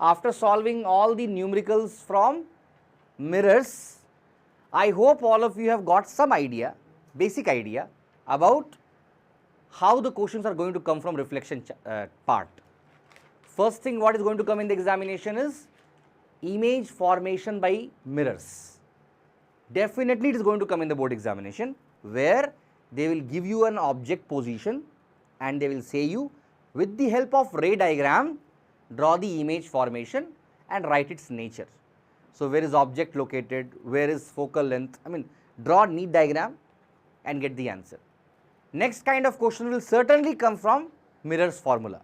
after solving all the numericals from mirrors, I hope all of you have got some idea, basic idea about how the questions are going to come from reflection part. First thing what is going to come in the examination is image formation by mirrors. Definitely it is going to come in the board examination, where they will give you an object position and they will say you, with the help of ray diagram, draw the image formation and write its nature. So, where is object located, where is focal length, draw neat diagram and get the answer. Next kind of question will certainly come from mirrors formula,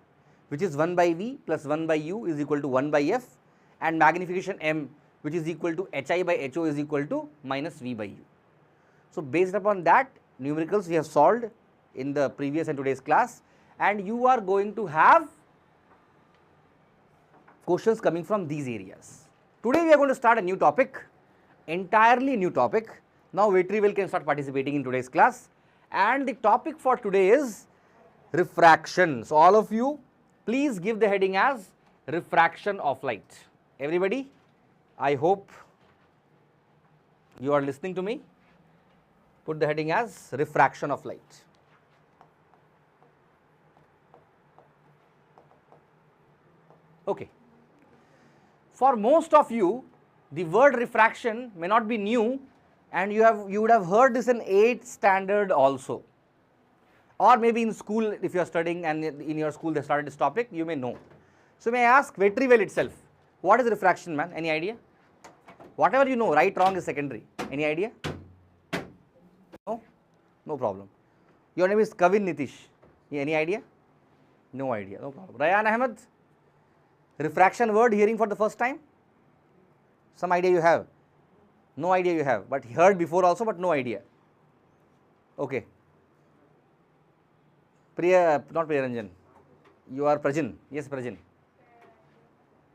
which is 1 by V plus 1 by U is equal to 1 by F, and magnification M, which is equal to HI by HO is equal to minus V by U. So, based upon that, numericals we have solved in the previous and today's class, and you are going to have questions coming from these areas. Today we are going to start a new topic, entirely new topic. Now Vetrivel can start participating in today's class, and the topic for today is refraction. So, all of you please give the heading as refraction of light. Everybody, I hope you are listening to me. Put the heading as refraction of light. Okay. For most of you, the word refraction may not be new, and you would have heard this in 8th standard also, or maybe in school if you are studying and in your school they started this topic, you may know. So, may I ask Vetrivel itself, what is refraction, man? Any idea? Whatever you know, right, wrong is secondary. Any idea? No? No problem. Your name is Kavin Nitish. Any idea? No idea. No problem. Rayan Ahmed, refraction word hearing for the first time? Some idea you have? No idea you have, but heard before also, but no idea. Okay. Not Priyaranjan. You are Prajin. Yes, Prajin.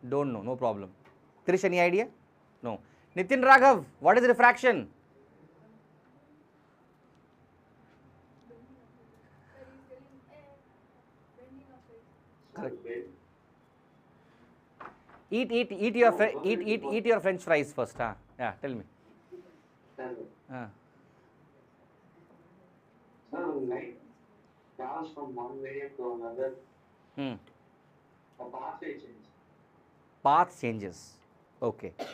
Don't know, no problem. Trish, any idea? No. Nitin Raghav, what is refraction? Correct. Eat your French fries first. Yeah, tell me. Light travels from one medium to another. A pathway changes. Path changes. Okay. Yes.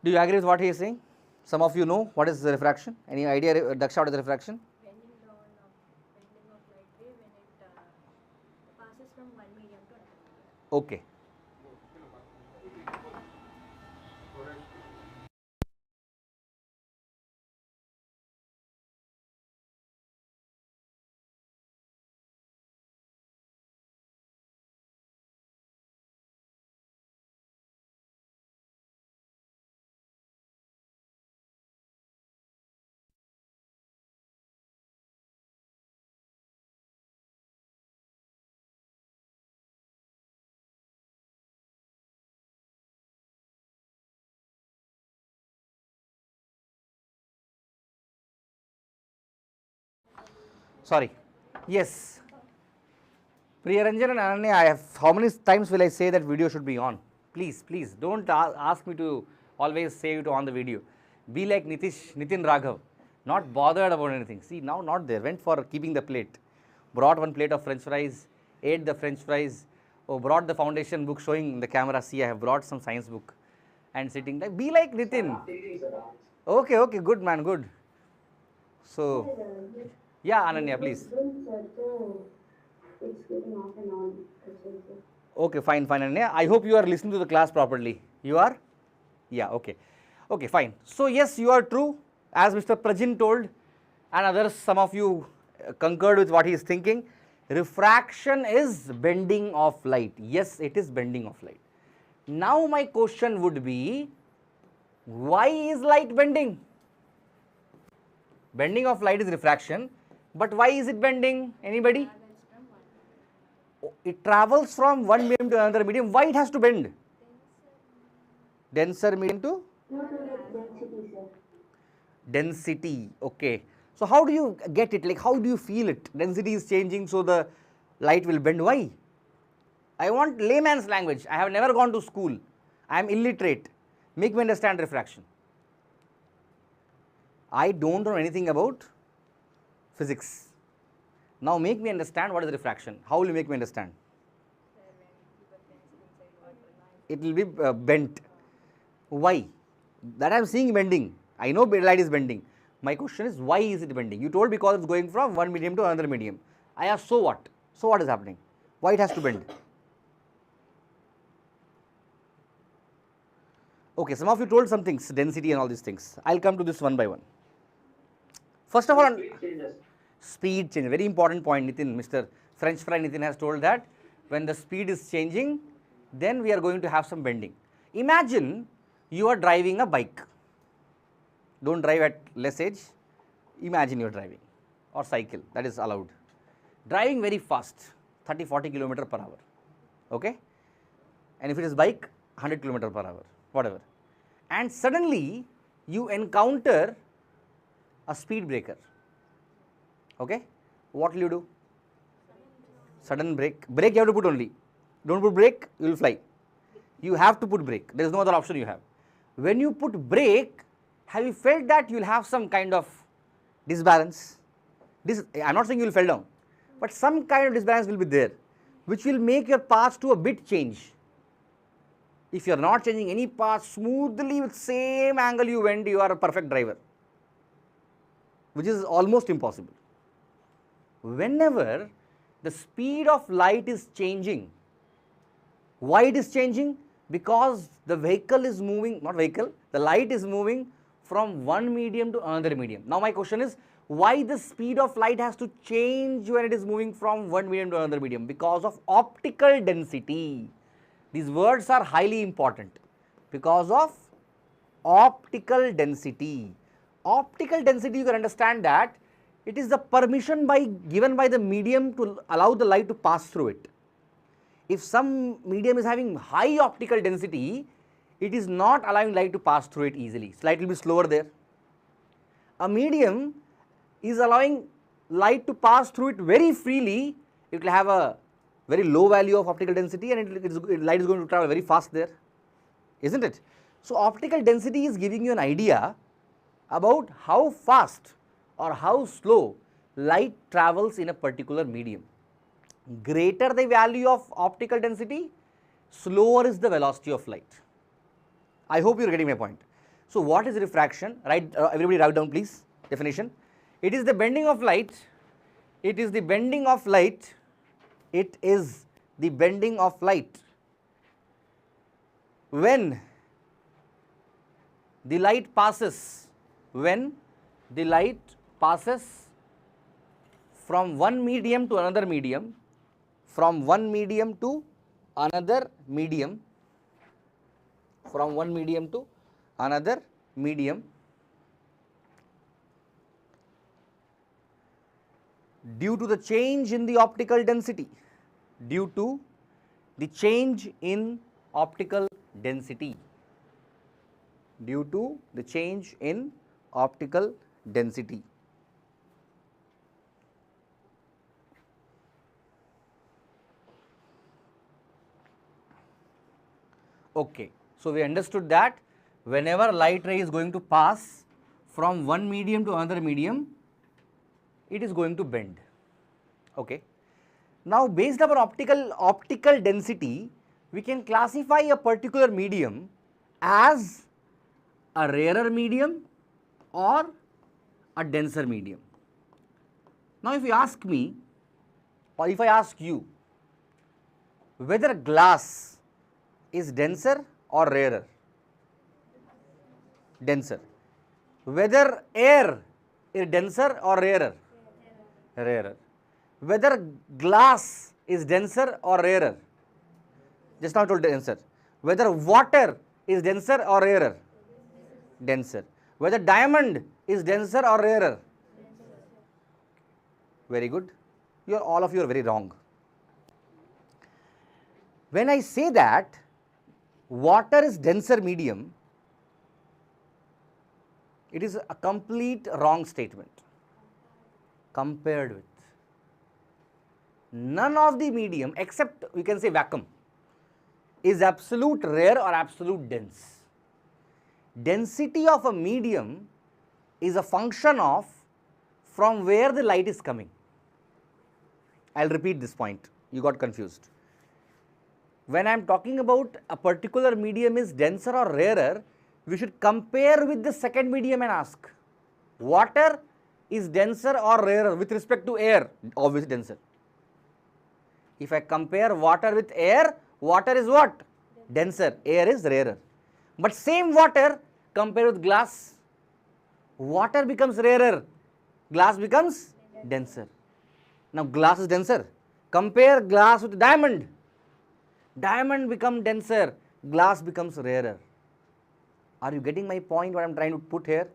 Do you agree with what he is saying? Some of you know what is the refraction? Any idea, Daksha, what is the refraction? Bending of light ray when it passes from one medium to another. Okay. Sorry. Yes. Priyaranjan and Ananya, how many times will I say that video should be on? Please, please, don't ask me to always say you to on the video. Be like Nitin Raghav, not bothered about anything. See, now not there, went for keeping the plate. Brought one plate of French fries, ate the French fries, brought the foundation book showing the camera, see I have brought some science book, and sitting like, be like Nitin. Okay, okay, good man, good. So, yeah, Ananya, please. Okay, fine, Ananya. I hope you are listening to the class properly. You are? Yeah, okay. Okay, fine. So, yes, you are true. As Mr. Prajin told, and others, some of you concurred with what he is thinking. Refraction is bending of light. Yes, it is bending of light. Now, my question would be, why is light bending? Bending of light is refraction, but why is it bending? Anybody? It travels from one medium to another medium. Why it has to bend? Denser medium to? Density. Okay. So, how do you get it? Like, how do you feel it? Density is changing, so the light will bend. Why? I want layman's language. I have never gone to school. I am illiterate. Make me understand refraction. I don't know anything about physics. Now make me understand what is refraction. How will you make me understand? It will be bent. Why? That I am seeing bending. I know light is bending. My question is, why is it bending? You told because it's going from one medium to another medium. I asked, so what? So what is happening? Why it has to bend? Okay, some of you told some things, density and all these things. I'll come to this one by one. First of all, Speed changes. speed change, very important point, Nitin. Mr. French fry Nitin has told that when the speed is changing, then we are going to have some bending. Imagine you are driving a bike. Don't drive at less age. Imagine you are driving, or cycle, that is allowed. Driving very fast, 30-40 km per hour. Okay? And if it is bike, 100 km per hour, whatever. And suddenly you encounter a speed breaker. Okay? What will you do? Sudden brake. Brake you have to put only. Don't put brake, you will fly. You have to put brake. There is no other option you have. When you put brake, have you felt that you will have some kind of disbalance? I am not saying you will fall down, but some kind of disbalance will be there, which will make your path to a bit change. If you are not changing any path smoothly with same angle you went, you are a perfect driver, which is almost impossible. Whenever the speed of light is changing, why it is changing? Because the vehicle is moving, not vehicle, the light is moving from one medium to another medium. Now my question is, why the speed of light has to change when it is moving from one medium to another medium? Because of optical density. These words are highly important. Because of optical density. Optical density, you can understand that it is the permission given by the medium to allow the light to pass through it. If some medium is having high optical density, it is not allowing light to pass through it easily. Light will be slower there. A medium is allowing light to pass through it very freely. It will have a very low value of optical density, and light is going to travel very fast there, isn't it? So optical density is giving you an idea about how fast or how slow light travels in a particular medium. Greater the value of optical density, slower is the velocity of light. I hope you are getting my point. So what is refraction? Everybody write down please, definition. It is the bending of light. It is the bending of light. It is the bending of light when the light passes, from one medium to another medium, from one medium to another medium, due to the change in the optical density, due to the change in optical density, due to the change in optical density. Okay, so we understood that whenever light ray is going to pass from one medium to another medium, it is going to bend. Okay. Now based upon optical density, we can classify a particular medium as a rarer medium or a denser medium. Now if you ask me, or if I ask you, whether glass is denser or rarer? Denser. Whether air is denser or rarer? Rarer. Whether glass is denser or rarer? Just now I told the answer. Whether water is denser or rarer? Denser. Whether diamond is denser or rarer? Very good. All of you are very wrong. When I say that water is denser medium, it is a complete wrong statement. Compared with. none of the medium except we can say vacuum is absolute rare or absolute dense. Density of a medium is a function of from where the light is coming. I will repeat this point, you got confused. When I am talking about a particular medium is denser or rarer, we should compare with the second medium and ask, water is denser or rarer with respect to air? Obviously denser. If I compare water with air, water is what? Denser, air is rarer. But same water compared with glass, water becomes rarer, glass becomes denser. Now glass is denser. Compare glass with diamond. Diamond becomes denser, glass becomes rarer. Are you getting my point what I am trying to put here?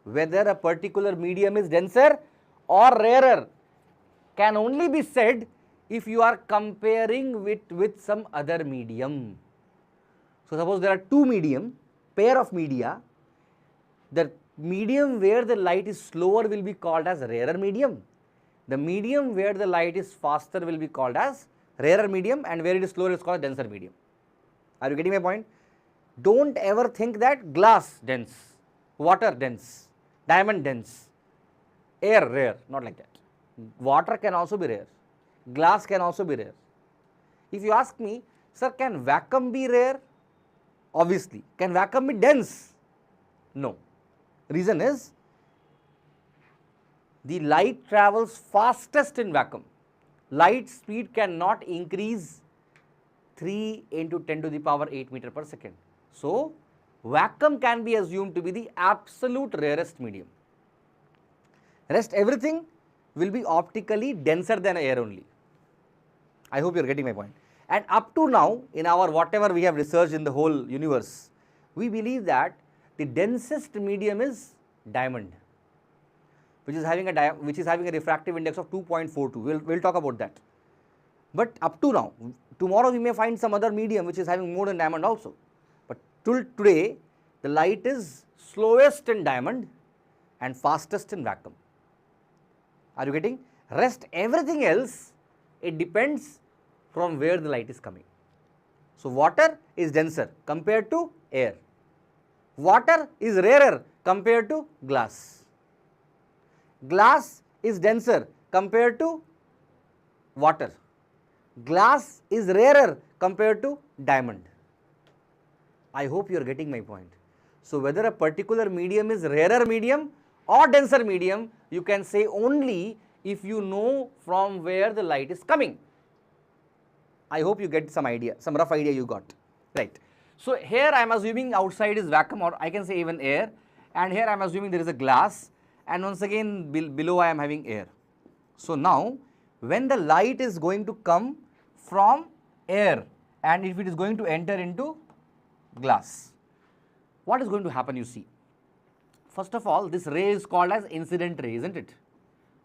Whether a particular medium is denser or rarer can only be said if you are comparing with some other medium. So suppose there are two medium, pair of media, the medium where the light is slower will be called as rarer medium. The medium where the light is faster will be called as rarer medium, and where it is slower is called denser medium. Are you getting my point? Don't ever think that glass dense, water dense, diamond dense, air rare, not like that. Water can also be rare, glass can also be rare. If you ask me, sir, can vacuum be rare? Obviously. Can vacuum be dense? No. Reason is, the light travels fastest in vacuum. Light speed cannot increase 3 into 10 to the power 8 meter per second. So, vacuum can be assumed to be the absolute rarest medium. Rest everything will be optically denser than air only. I hope you are getting my point. And up to now, in our whatever we have researched in the whole universe, we believe that the densest medium is diamond, which is having a refractive index of 2.42. We'll talk about that. But up to now, tomorrow we may find some other medium which is having more than diamond also. But till today, the light is slowest in diamond and fastest in vacuum. Are you getting? Rest everything else, it depends from where the light is coming. So water is denser compared to air. Water is rarer compared to glass. Glass is denser compared to water. Glass is rarer compared to diamond. I hope you are getting my point. So whether a particular medium is rarer medium or denser medium, you can say only if you know from where the light is coming. I hope you get some idea, some rough idea you got, right. So here I am assuming outside is vacuum, or I can say even air, and here I am assuming there is a glass, and once again below I am having air. So now when the light is going to come from air and if it is going to enter into glass, what is going to happen, you see? First of all, this ray is called as incident ray, isn't it?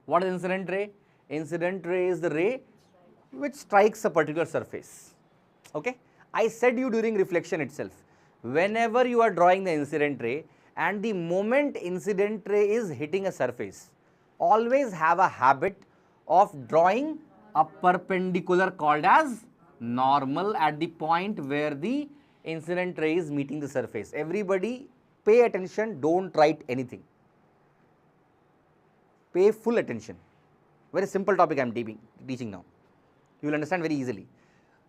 What is incident ray? Incident ray is the ray which strikes a particular surface. Okay? I said you during reflection itself, whenever you are drawing the incident ray and the moment incident ray is hitting a surface, always have a habit of drawing a perpendicular called as normal at the point where the incident ray is meeting the surface. Everybody pay attention, don't write anything. Pay full attention. Very simple topic I am teaching now. You will understand very easily.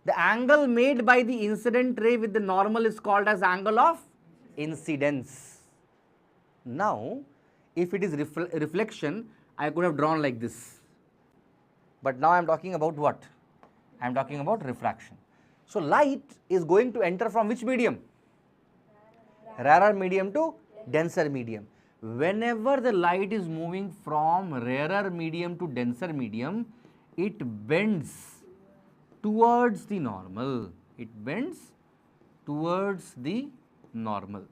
The angle made by the incident ray with the normal is called as angle of incidence. Now, if it is reflection, I could have drawn like this. But now I am talking about what? I am talking about refraction. So, light is going to enter from which medium? Rarer medium to denser medium. Whenever the light is moving from rarer medium to denser medium, it bends towards the normal. It bends towards the normal.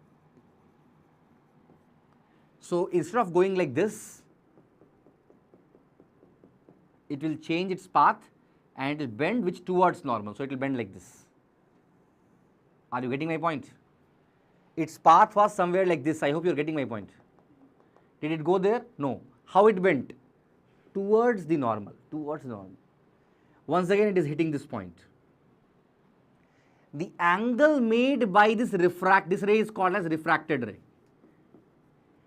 So, instead of going like this, it will change its path and it will bend which towards normal. So, it will bend like this. Are you getting my point? Its path was somewhere like this. I hope you are getting my point. Did it go there? No. How it bent? Towards the normal. Towards the normal. Once again it is hitting this point. The angle made by this ray is called as refracted ray.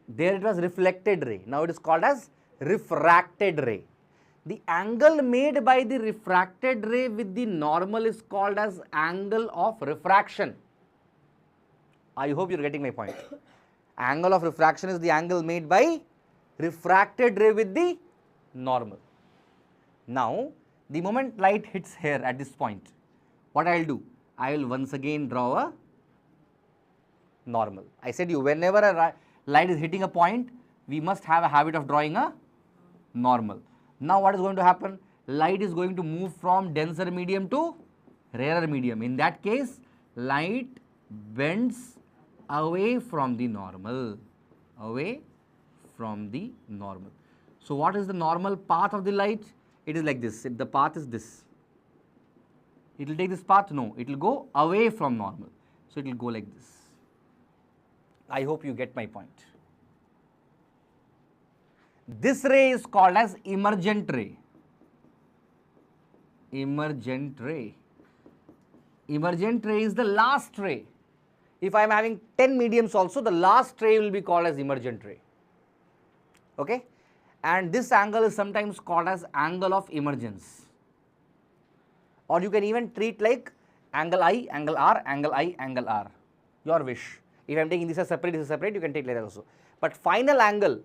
There it was reflected ray, now it is called as refracted ray. The angle made by the refracted ray with the normal is called as angle of refraction. I hope you are getting my point. Angle of refraction is the angle made by refracted ray with the normal. Now, the moment light hits here at this point, what I will do? I will once again draw a normal. I said you, whenever a light is hitting a point, we must have a habit of drawing a normal. Now, what is going to happen? Light is going to move from denser medium to rarer medium. In that case, light bends away from the normal, away from the normal. So, what is the normal path of the light? It is like this. The path is this. It will take this path? No, it will go away from normal. So, it will go like this. I hope you get my point. This ray is called as emergent ray. Emergent ray. Emergent ray is the last ray. If I am having 10 mediums also, the last ray will be called as emergent ray. Okay? And this angle is sometimes called as angle of emergence. Or you can even treat like angle I, angle R, angle I, angle R. Your wish. If I am taking this as separate, you can take like that also. But final angle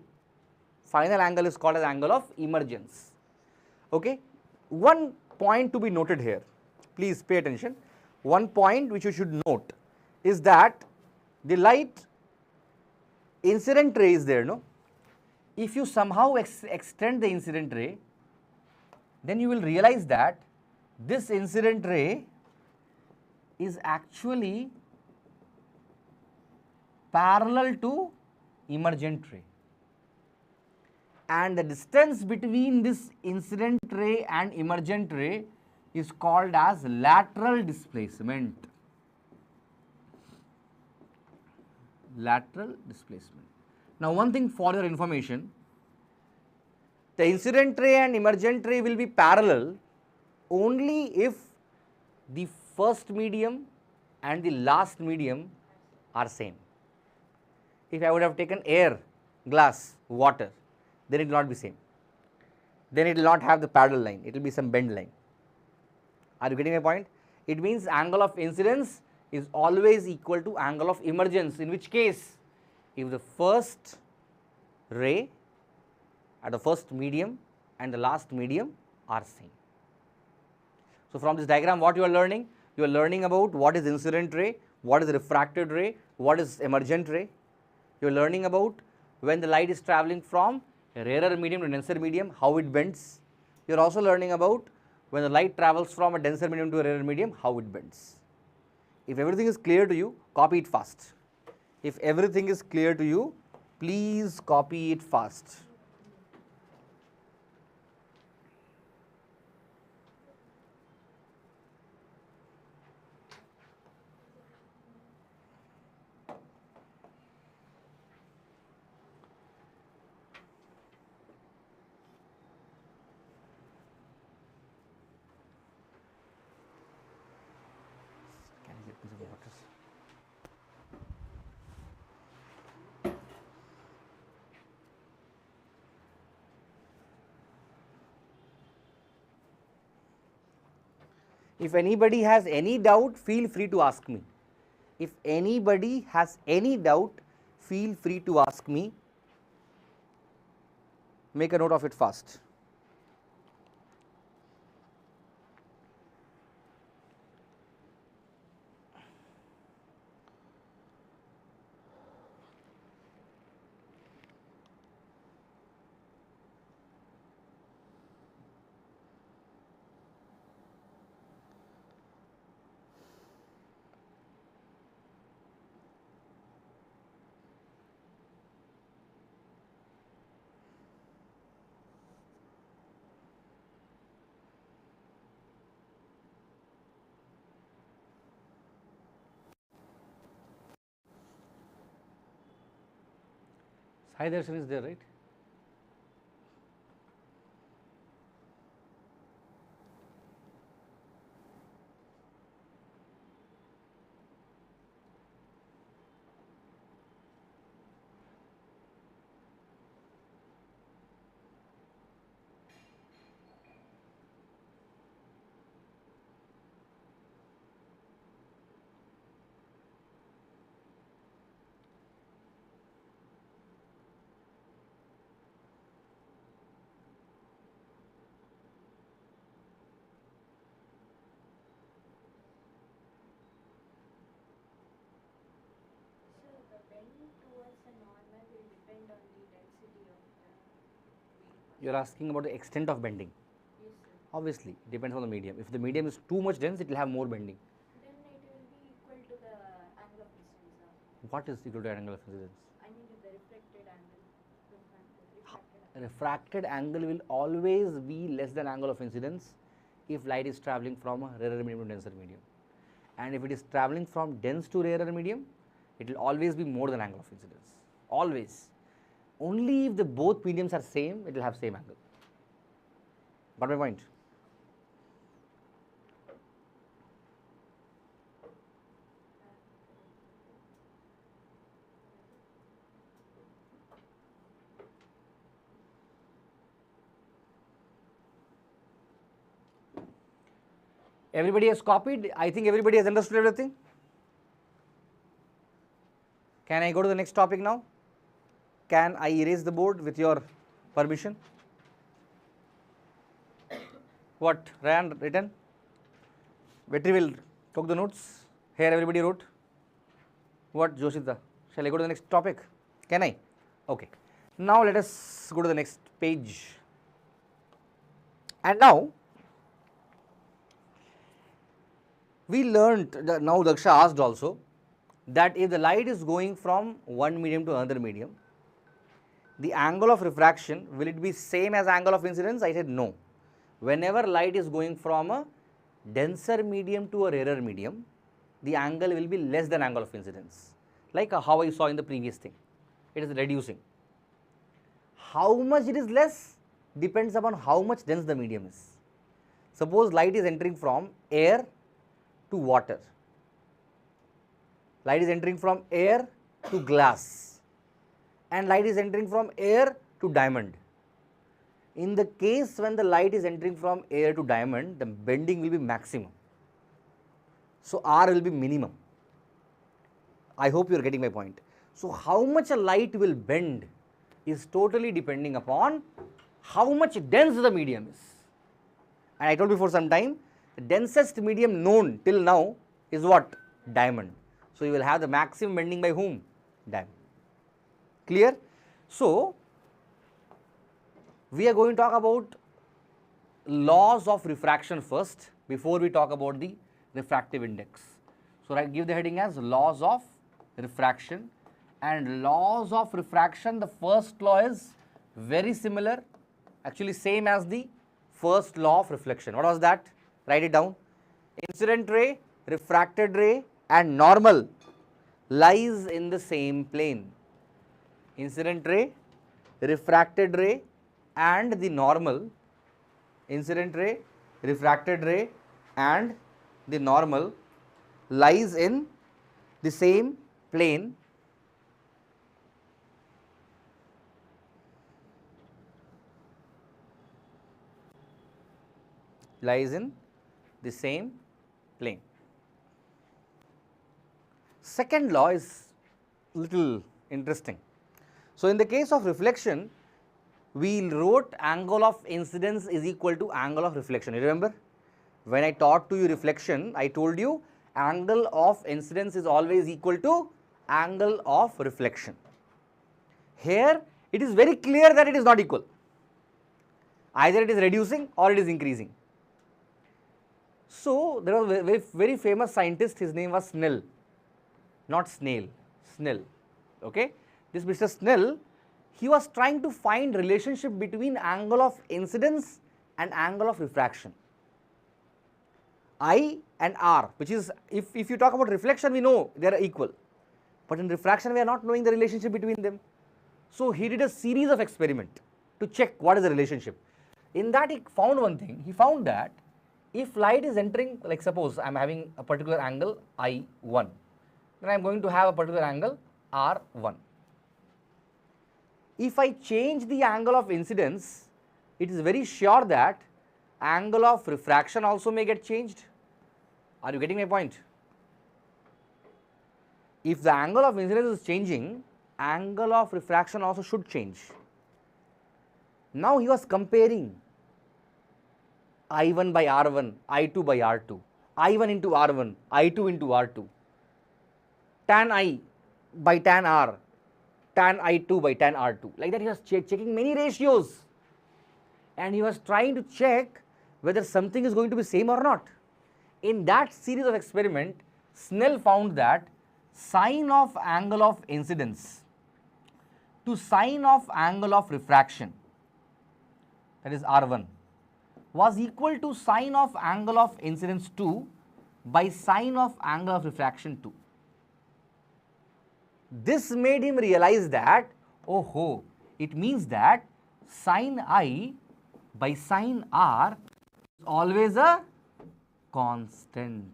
is called as angle of emergence. Okay? One point to be noted here. Please pay attention. One point which you should note is that the light incident ray is there, no? If you somehow extend the incident ray, then you will realize that this incident ray is actually parallel to emergent ray, and the distance between this incident ray and emergent ray is called as lateral displacement. Lateral displacement. Now, one thing for your information, the incident ray and emergent ray will be parallel only if the first medium and the last medium are same. If I would have taken air, glass, water, then it will not be same. Then it will not have the parallel line, it will be some bend line. Are you getting my point? It means angle of incidence is always equal to angle of emergence, in which case, if the first ray at the first medium and the last medium are same. So, from this diagram what you are learning? You are learning about what is incident ray, what is refracted ray, what is emergent ray. You are learning about when the light is travelling from a rarer medium to denser medium, how it bends. You are also learning about when the light travels from a denser medium to a rarer medium, how it bends. If everything is clear to you, copy it fast. If everything is clear to you, please copy it fast. Can you get me some water? If anybody has any doubt, feel free to ask me. If anybody has any doubt, feel free to ask me. Make a note of it fast. Sai Darshan is there, right? You're asking about the extent of bending. Yes, sir. Obviously, it depends on the medium. If the medium is too much dense, it will have more bending. Then it will be equal to the angle of incidence, sir. What is equal to angle of incidence? I mean the reflected angle. Refracted angle. Refracted angle will always be less than angle of incidence if light is travelling from a rarer medium to denser medium. And if it is travelling from dense to rarer medium, it will always be more than angle of incidence. Always. Only if the both mediums are same, it will have same angle. Got my point? Everybody has copied. I think everybody has understood everything. Can I go to the next topic now? Can I erase the board with your permission? What? Ryan written? Vetrivel took the notes. Here everybody wrote. What, Joshita? Shall I go to the next topic? Can I? Okay. Now let us go to the next page. And now we learnt, now Daksha asked also, that if the light is going from one medium to another medium, the angle of refraction, will it be same as angle of incidence? I said no. Whenever light is going from a denser medium to a rarer medium, the angle will be less than angle of incidence, like how I saw in the previous thing. It is reducing. How much it is less depends upon how much dense the medium is. Suppose light is entering from air to water. Light is entering from air to glass, and light is entering from air to diamond. In the case when the light is entering from air to diamond, the bending will be maximum. So R will be minimum. I hope you are getting my point. So how much a light will bend is totally depending upon how much dense the medium is. And I told before some time, the densest medium known till now is what? Diamond. So you will have the maximum bending by whom? Diamond. Clear? So we are going to talk about laws of refraction first before we talk about the refractive index. So I give the heading as laws of refraction, and laws of refraction, the first law is very similar, actually same as the first law of reflection. What was that? Write it down. Incident ray, refracted ray and normal lies in the same plane. Incident ray, refracted ray and the normal, incident ray, refracted ray and the normal lies in the same plane. Lies in the same plane. Second law is little interesting. So in the case of reflection, we wrote angle of incidence is equal to angle of reflection. You remember? When I taught to you reflection, I told you angle of incidence is always equal to angle of reflection. Here it is very clear that it is not equal. Either it is reducing or it is increasing. So there was a very famous scientist, his name was Snell, not Snail, Snell. Okay? This Mr. Snell, he was trying to find relationship between angle of incidence and angle of refraction. I and R, which is, if you talk about reflection, we know they are equal, but in refraction we are not knowing the relationship between them. So he did a series of experiment to check what is the relationship. In that he found one thing. He found that if light is entering, like suppose I am having a particular angle I1, then I am going to have a particular angle R1. If I change the angle of incidence, it is very sure that angle of refraction also may get changed. Are you getting my point? If the angle of incidence is changing, angle of refraction also should change. Now he was comparing I1 by R1, I2 by R2, I1 into R1, I2 into R2, tan I by tan R, tan I2 by tan R2. Like that he was checking many ratios. and he was trying to check whether something is going to be same or not. In that series of experiment, Snell found that sine of angle of incidence to sine of angle of refraction, that is R1, was equal to sine of angle of incidence 2 by sine of angle of refraction 2. This made him realize that, oh ho, it means that sine I by sine R is always a constant.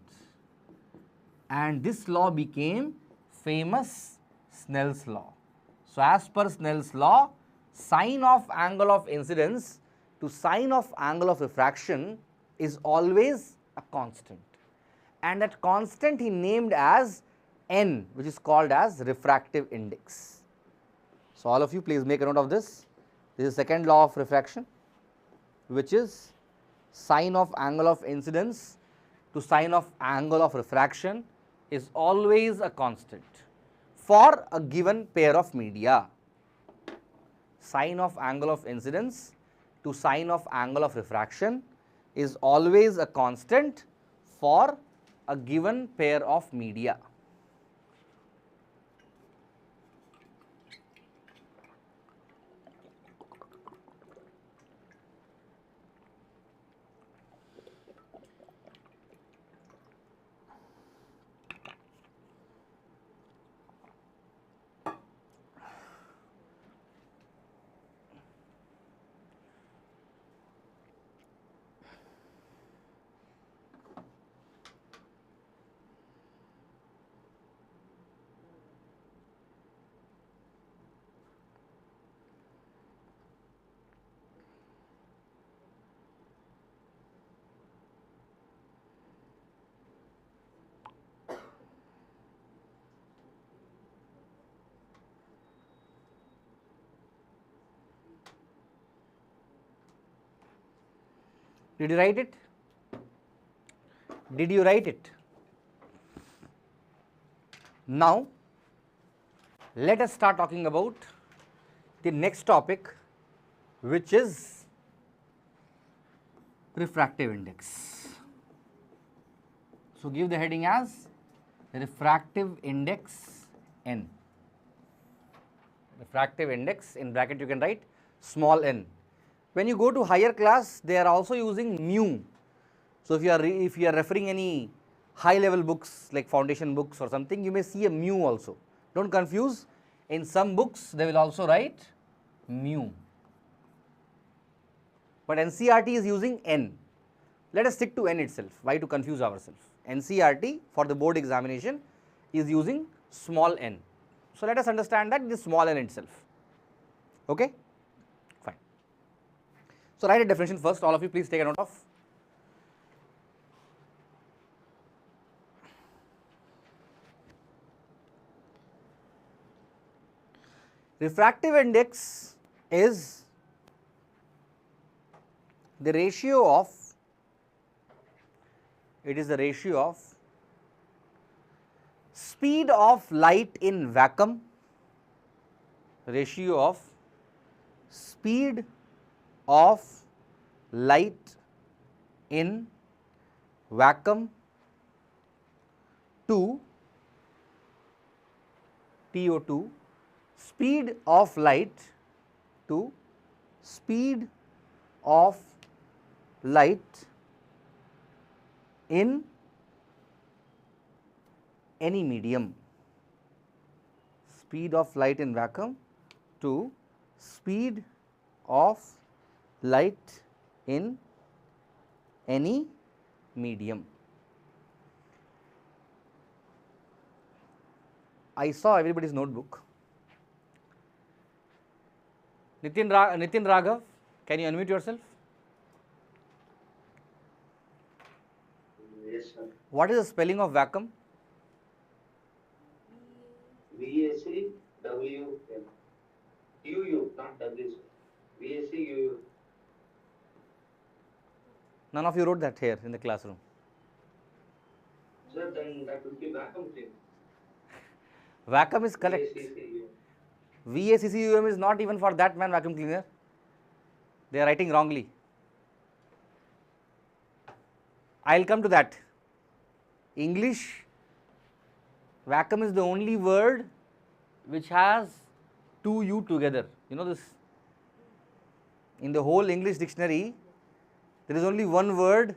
And this law became famous Snell's law. So, as per Snell's law, sine of angle of incidence to sine of angle of refraction is always a constant. And that constant he named as n, which is called as refractive index. So, all of you please make a note of this. This is the second law of refraction, which is sine of angle of incidence to sine of angle of refraction is always a constant for a given pair of media. Sine of angle of incidence to sine of angle of refraction is always a constant for a given pair of media. Did you write it? Did you write it? Now, let us start talking about the next topic, which is refractive index. So, give the heading as refractive index n. Refractive index, in bracket you can write small n. When you go to higher class, they are also using mu. So, if you are referring any high level books like foundation books or something, you may see a mu also. Do not confuse, in some books they will also write mu, but NCERT is using n. Let us stick to n itself. Why to confuse ourselves? NCERT for the board examination is using small n. So, let us understand that it is small n itself. Okay? Fine. So, write a definition first. All of you please take a note of. Refractive index is the ratio of, it is the ratio of speed of light in vacuum, ratio of speed of light in vacuum to TO2, speed of light to speed of light in any medium, speed of light in vacuum to speed of light in any medium. I saw everybody's notebook. Nitin Raghav, can you unmute yourself? Yes, sir. What is the spelling of vacuum? VACWM. UU, not W, sir. VACUU. None of you wrote that here in the classroom. Sir, then that would be vacuum cleaner. Vacuum is correct. VACCUM. VACCUM is not even for that man vacuum cleaner. They are writing wrongly. I will come to that. English, vacuum is the only word which has two U together. You know this? In the whole English dictionary, there is only one word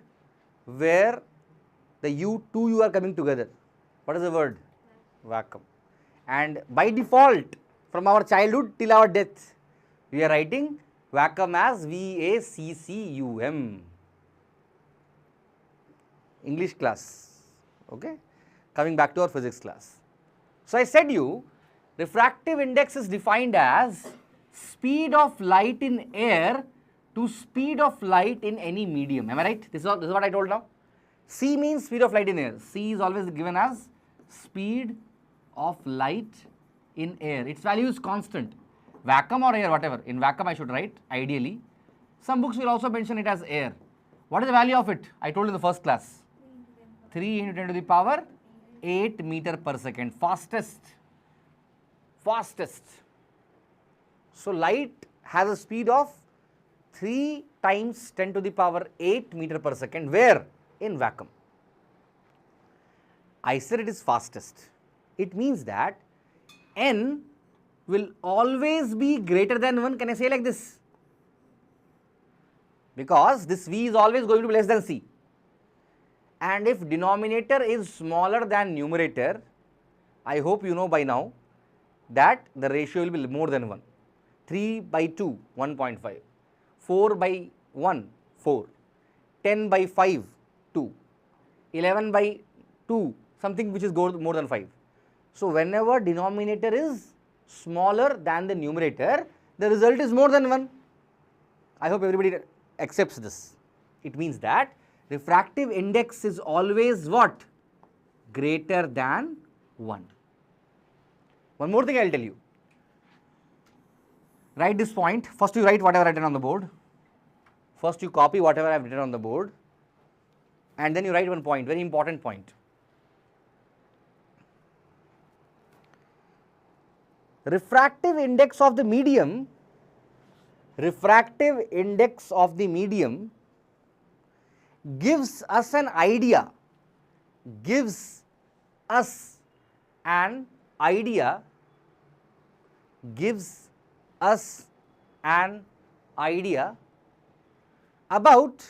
where the two U are coming together. What is the word? Vacuum. And by default, from our childhood till our death, we are writing vacuum as VACCUM. English class. Okay. Coming back to our physics class. So I said you, refractive index is defined as speed of light in air to speed of light in any medium. Am I right? This is what I told now. C means speed of light in air. C is always given as speed of light in air. Its value is constant. Vacuum or air, whatever. In vacuum I should write, ideally. Some books will also mention it as air. What is the value of it? I told in the first class. 3 into 10 to the power 8 meter per second. Fastest. So light has a speed of 3 times 10 to the power 8 meter per second. Where? In vacuum. I said it is fastest. It means that n will always be greater than 1. Can I say like this? Because this V is always going to be less than C. And if denominator is smaller than numerator, I hope you know by now that the ratio will be more than 1. 3 by 2, 1.5. 4 by 1, 4. 10 by 5, 2. 11 by 2, something which is more than 5. So whenever denominator is smaller than the numerator, the result is more than 1. I hope everybody accepts this. It means that refractive index is always what? Greater than 1. One more thing I will tell you. Write this point. First you write whatever I have written on the board. First you copy whatever I have written on the board. And then you write one point, very important point. Refractive index of the medium gives us an idea about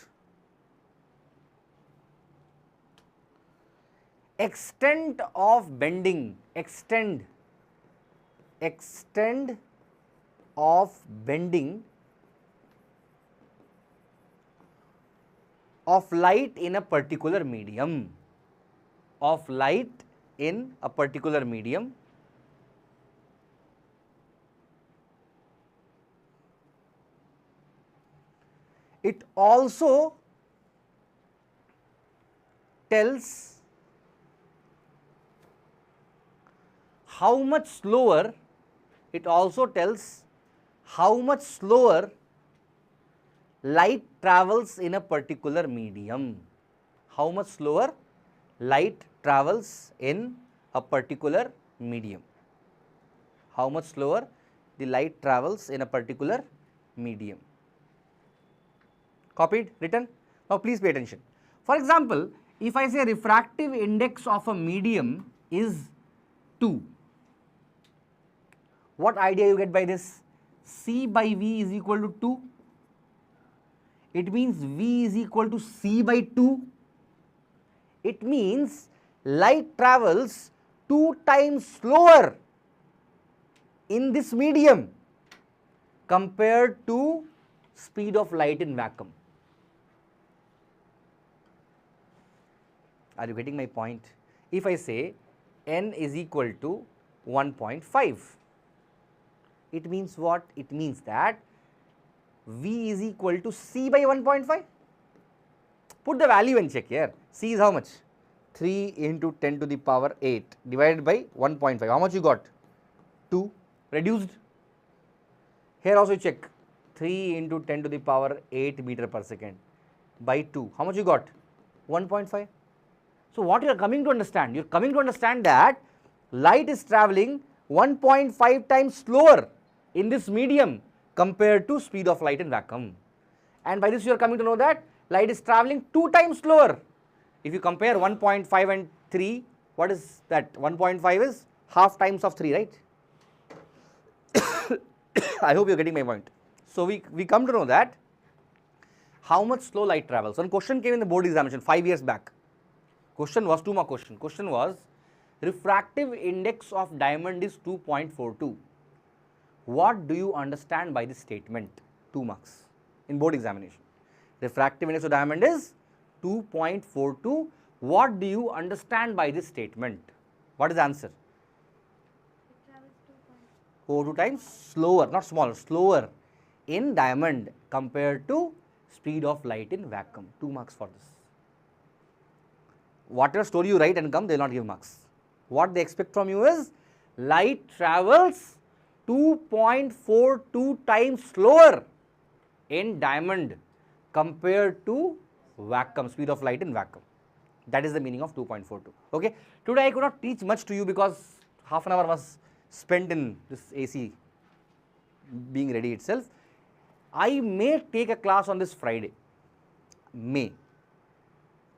extent of bending, extent of bending of light in a particular medium, It also tells how much slower light travels in a particular medium. How much slower light travels in a particular medium. How much slower the light travels in a particular medium. Copied, written? Now please pay attention. For example, if I say refractive index of a medium is 2, what idea you get by this? C by V is equal to 2. It means V is equal to C by 2. It means light travels 2 times slower in this medium compared to speed of light in vacuum. Are you getting my point? If I say n is equal to 1.5, it means what? It means that V is equal to C by 1.5. Put the value and check here. C is how much? 3 into 10 to the power 8 divided by 1.5. How much you got? 2. Reduced. Here also check. 3 into 10 to the power 8 meter per second by 2. How much you got? 1.5. So what you are coming to understand? You are coming to understand that light is travelling 1.5 times slower in this medium compared to speed of light in vacuum. And by this you are coming to know that light is traveling 2 times slower. If you compare 1.5 and 3, what is that? 1.5 is half times of 3, right? I hope you are getting my point. So we come to know that how much slow light travels. One question came in the board examination 5 years back. Question was 2 mark question. Question was refractive index of diamond is 2.42. What do you understand by this statement? 2 marks in board examination. Refractive index of diamond is 2.42. What do you understand by this statement? What is the answer? It travels 2 times slower, not smaller, slower in diamond compared to speed of light in vacuum. 2 marks for this. Whatever story you write and come, they will not give marks. What they expect from you is light travels 2.42 times slower in diamond compared to vacuum, speed of light in vacuum. That is the meaning of 2.42. Okay. Today I could not teach much to you because half an hour was spent in this AC being ready itself. I may take a class on this Friday, may.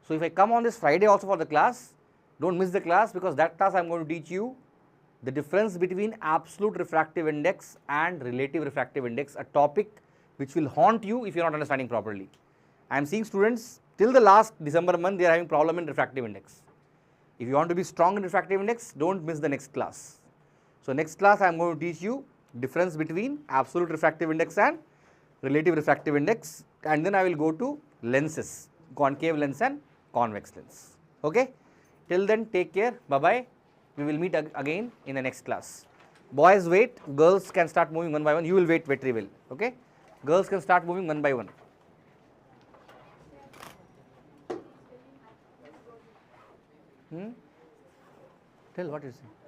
So if I come on this Friday also for the class, don't miss the class, because that class I am going to teach you the difference between absolute refractive index and relative refractive index, a topic which will haunt you if you are not understanding properly. I am seeing students till the last December month, they are having problem in refractive index. If you want to be strong in refractive index, don't miss the next class. So next class I am going to teach you difference between absolute refractive index and relative refractive index, and then I will go to lenses, concave lens and convex lens. Okay. Till then, take care. Bye bye. We will meet again in the next class. Boys wait, girls can start moving one by one. You will wait very well. Okay. Girls can start moving one by one. Tell what you say.